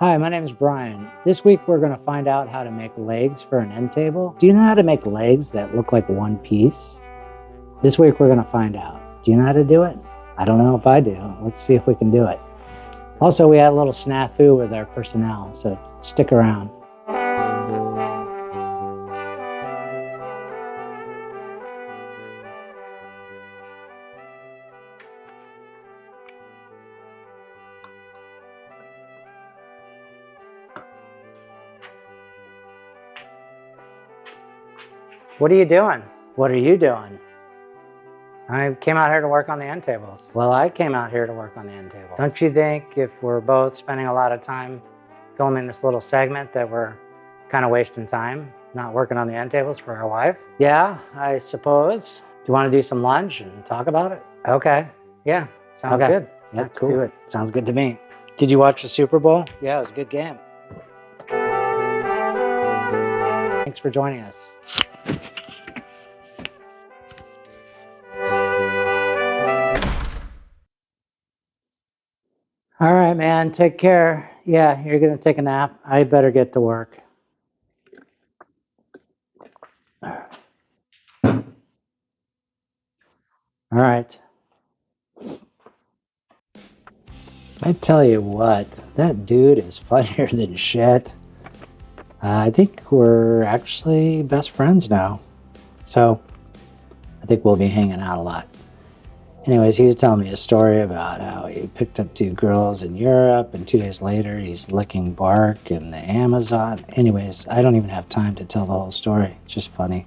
Hi, my name is Brian. This week we're going to find out how to make legs for an end table. Do you know how to make legs that look like one piece? This week we're going to find out. Do you know how to do it? I don't know if I do. Let's see if we can do it. Also, we had a little snafu with our personnel, so stick around. What are you doing? What are you doing? I came out here to work on the end tables. Well, I came out here to work on the end tables. Don't you think if we're both spending a lot of time filming this little segment that we're kind of wasting time not working on the end tables for our wife? Yeah, I suppose. Do you want to do some lunch and talk about it? Okay. Yeah, sounds good. Yeah, let's do it. Sounds good to me. Did you watch the Super Bowl? Yeah, it was a good game. Thanks for joining us. All right, man. Take care. Yeah, you're going to take a nap. I better get to work. All right. I tell you what, that dude is funnier than shit. I think we're actually best friends now. So I think we'll be hanging out a lot. Anyways, he's telling me a story about how he picked up 2 girls in Europe and 2 days later he's licking bark in the Amazon. Anyways, I don't even have time to tell the whole story. It's just funny.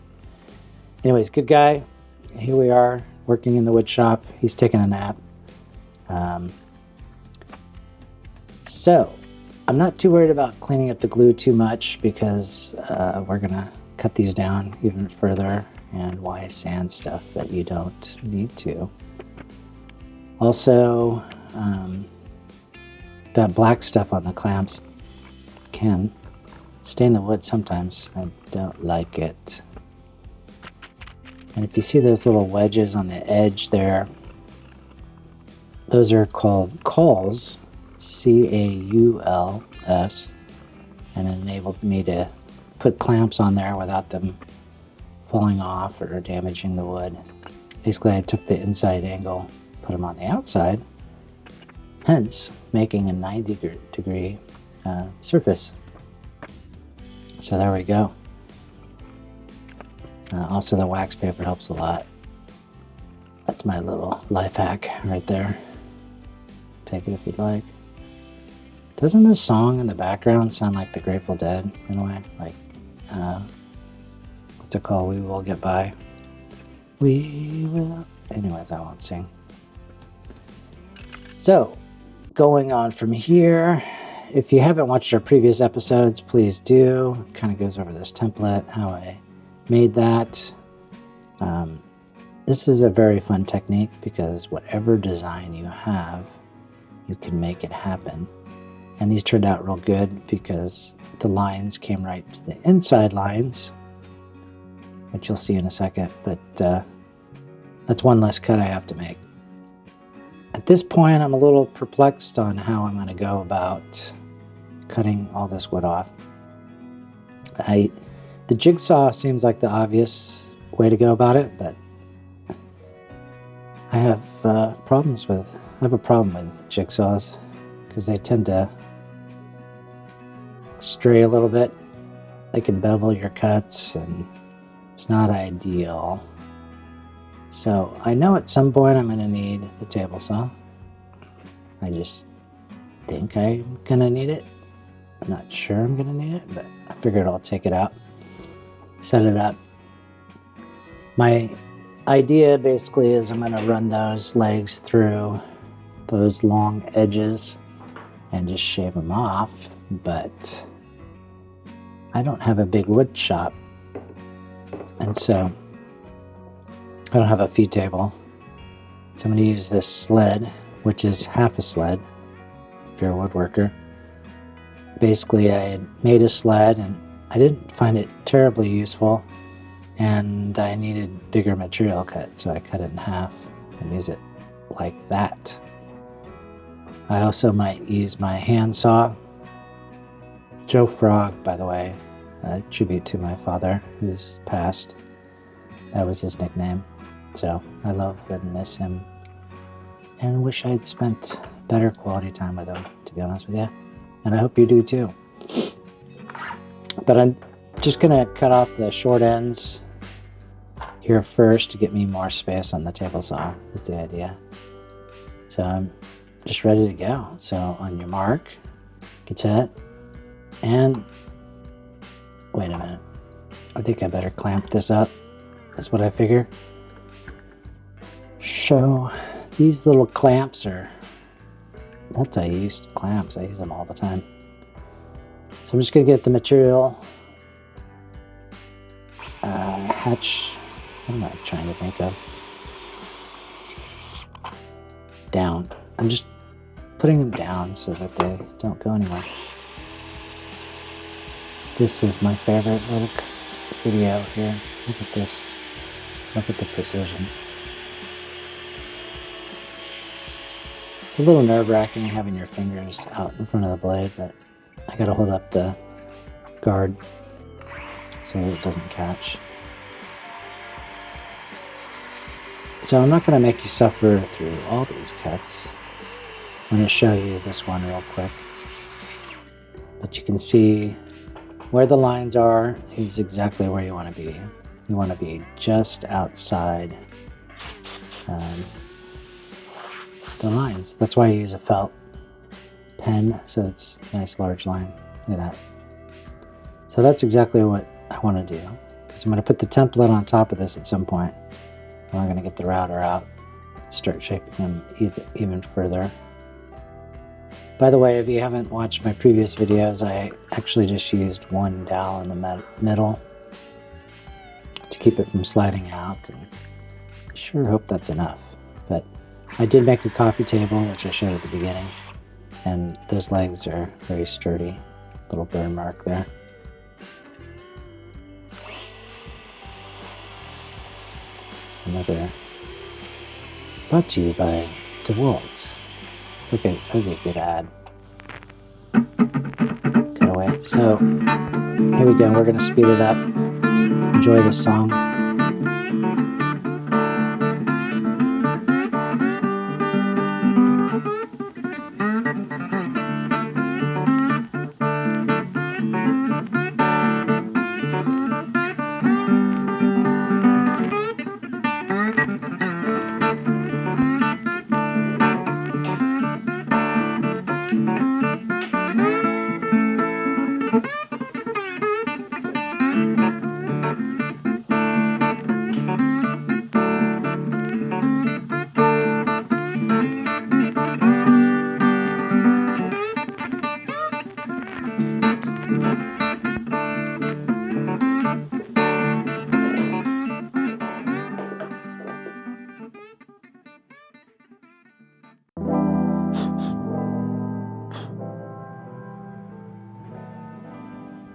Anyways, good guy. Here we are working in the wood shop. He's taking a nap. So I'm not too worried about cleaning up the glue too much because we're going to cut these down even further. And why sand stuff that you don't need to? Also, that black stuff on the clamps can stain the wood sometimes. I don't like it. And if you see those little wedges on the edge there, those are called cauls, C-A-U-L-S, and it enabled me to put clamps on there without them falling off or damaging the wood. Basically, I took the inside angle, put them on the outside, hence making a 90-degree surface. So there we go. Also, the wax paper helps a lot. That's my little life hack right there. Take it if you'd like. Doesn't this song in the background sound like the Grateful Dead in a way? Like, what's it called? We Will Get By. We will. Anyways, I won't sing. So, going on from here, if you haven't watched our previous episodes, please do. It kind of goes over this template, how I made that. This is a very fun technique because whatever design you have, you can make it happen. And these turned out real good because the lines came right to the inside lines, which you'll see in a second, but that's one less cut I have to make. At this point, I'm a little perplexed on how I'm going to go about cutting all this wood off. The jigsaw seems like the obvious way to go about it, but I have a problem with jigsaws because they tend to stray a little bit. They can bevel your cuts and it's not ideal. So I know at some point I'm going to need the table saw. I just think I'm going to need it. I'm not sure I'm going to need it, but I figured I'll take it out, set it up. My idea basically is I'm going to run those legs through those long edges and just shave them off, but I don't have a big wood shop, and so I don't have a feed table, so I'm going to use this sled, which is half a sled if you're a woodworker. Basically, I had made a sled and I didn't find it terribly useful, and I needed bigger material cut, so I cut it in half and use it like that. I also might use my hand saw Joe Frog, by the way, a tribute to my father who's passed. That was his nickname. So I love and miss him, and wish I'd spent better quality time with him, to be honest with you. And I hope you do too. But I'm just gonna cut off the short ends here first to get me more space on the table saw, is the idea. So I'm just ready to go. So on your mark, get set, and wait a minute. I think I better clamp this up. That's what I figure. So these little clamps are multi-use clamps. I use them all the time. So I'm just gonna get the material hatch. What am I trying to think of? Down. I'm just putting them down so that they don't go anywhere. This is my favorite little video here. Look at this. Look at the precision. It's a little nerve-wracking having your fingers out in front of the blade, but I gotta hold up the guard so that it doesn't catch. So I'm not gonna make you suffer through all these cuts. I'm gonna show you this one real quick. But you can see where the lines are is exactly where you want to be. You want to be just outside the lines. That's why I use a felt pen, so it's a nice large line. Look at that. So that's exactly what I want to do, because I'm going to put the template on top of this at some point. And I'm going to get the router out, start shaping them even further. By the way, if you haven't watched my previous videos, I actually just used one dowel in the middle to keep it from sliding out, and I sure hope that's enough. But I did make a coffee table, which I showed at the beginning, and those legs are very sturdy. Little burn mark there. Another brought to you by DeWalt. It's okay, that was a good ad. Cut away. So here we go. We're gonna speed it up. Enjoy this song.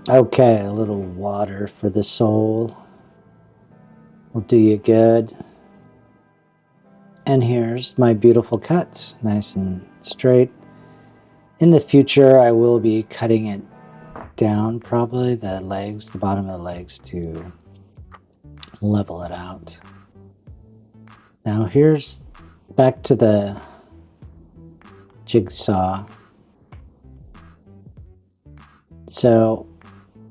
Okay, a little water for the soul will do you good. And here's my beautiful cuts, nice and straight. In the future, I will be cutting it down, probably the legs, the bottom of the legs, to level it out. Now here's back to the jigsaw. So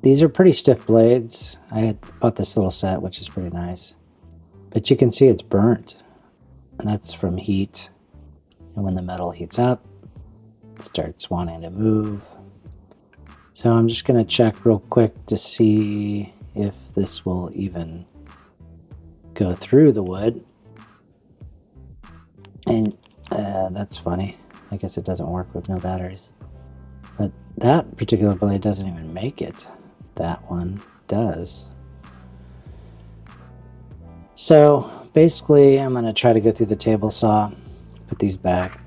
these are pretty stiff blades. I had bought this little set, which is pretty nice. But you can see it's burnt, and that's from heat. And when the metal heats up, it starts wanting to move. So I'm just going to check real quick to see if this will even go through the wood. And that's funny. I guess it doesn't work with no batteries. But that particular blade doesn't even make it. That one does. So basically I'm going to try to go through the table saw, put these back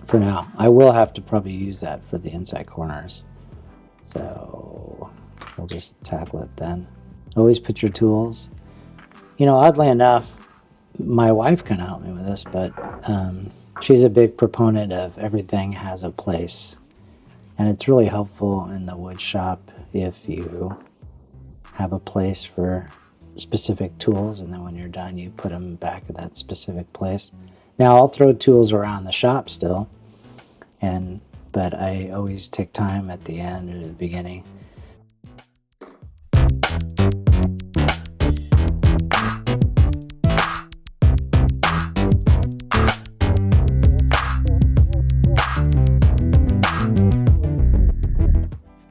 for now. I will have to probably use that for the inside corners. So we'll just tackle it then. Always put your tools. You know, oddly enough, my wife kind of helped me with this, but she's a big proponent of everything has a place. And it's really helpful in the wood shop if you have a place for specific tools, and then when you're done you put them back at that specific place. Now I'll throw tools around the shop still, but I always take time at the end or the beginning.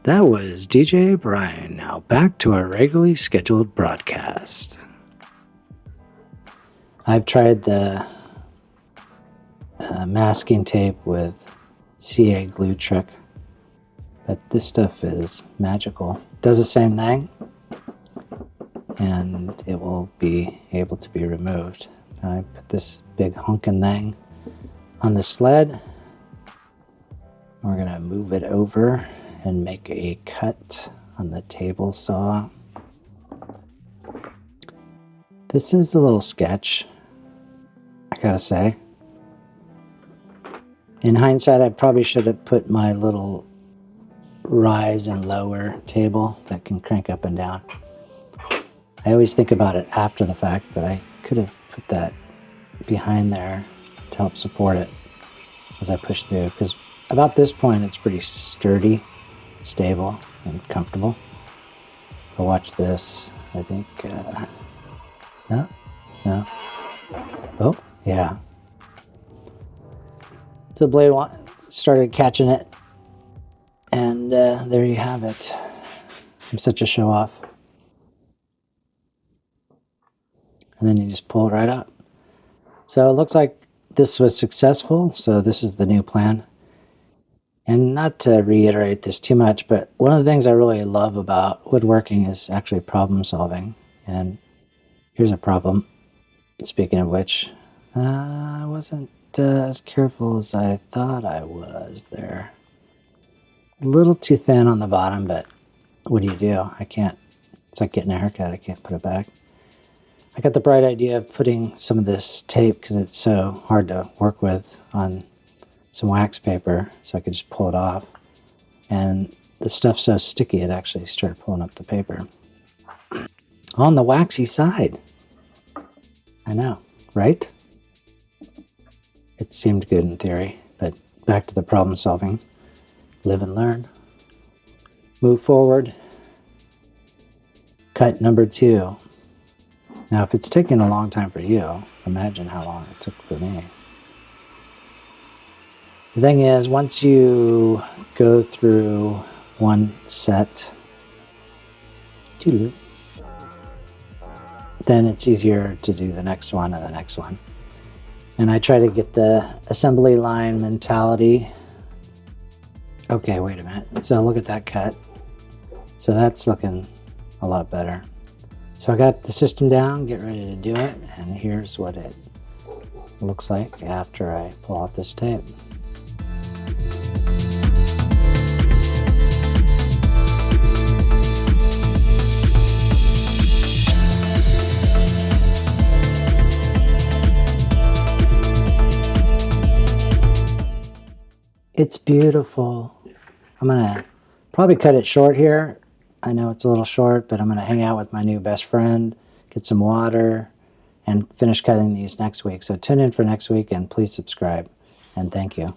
That was DJ Brian. Now back to our regularly scheduled broadcast. I've tried the masking tape with CA glue trick, but this stuff is magical. It does the same thing, and it will be able to be removed. I put this big honking thing on the sled. We're going to move it over and make a cut on the table saw. This is a little sketch, I gotta say. In hindsight, I probably should have put my little rise and lower table that can crank up and down. I always think about it after the fact, but I could have put that behind there to help support it as I push through, because about this point it's pretty sturdy, stable, and comfortable. But watch this. I think no. Oh yeah, so the blade started catching it, and there you have it. I'm such a show off. And then you just pull it right up. So it looks like this was successful. So this is the new plan. And not to reiterate this too much, but one of the things I really love about woodworking is actually problem solving. And here's a problem. Speaking of which, I wasn't as careful as I thought I was there. A little too thin on the bottom, but what do? I can't. It's like getting a haircut. I can't put it back. I got the bright idea of putting some of this tape, because it's so hard to work with, on some wax paper so I could just pull it off. And the stuff's so sticky it actually started pulling up the paper. On the waxy side. I know, right? It seemed good in theory, but back to the problem solving. Live and learn. Move forward. Cut number 2. Now, if it's taking a long time for you, imagine how long it took for me. The thing is, once you go through one set, then it's easier to do the next one and the next one. And I try to get the assembly line mentality. Okay, wait a minute. So look at that cut. So that's looking a lot better. So I got the system down, get ready to do it, and here's what it looks like after I pull off this tape. It's beautiful. I'm gonna probably cut it short here. I know it's a little short, but I'm gonna hang out with my new best friend, get some water, and finish cutting these next week. So tune in for next week, and please subscribe. And thank you.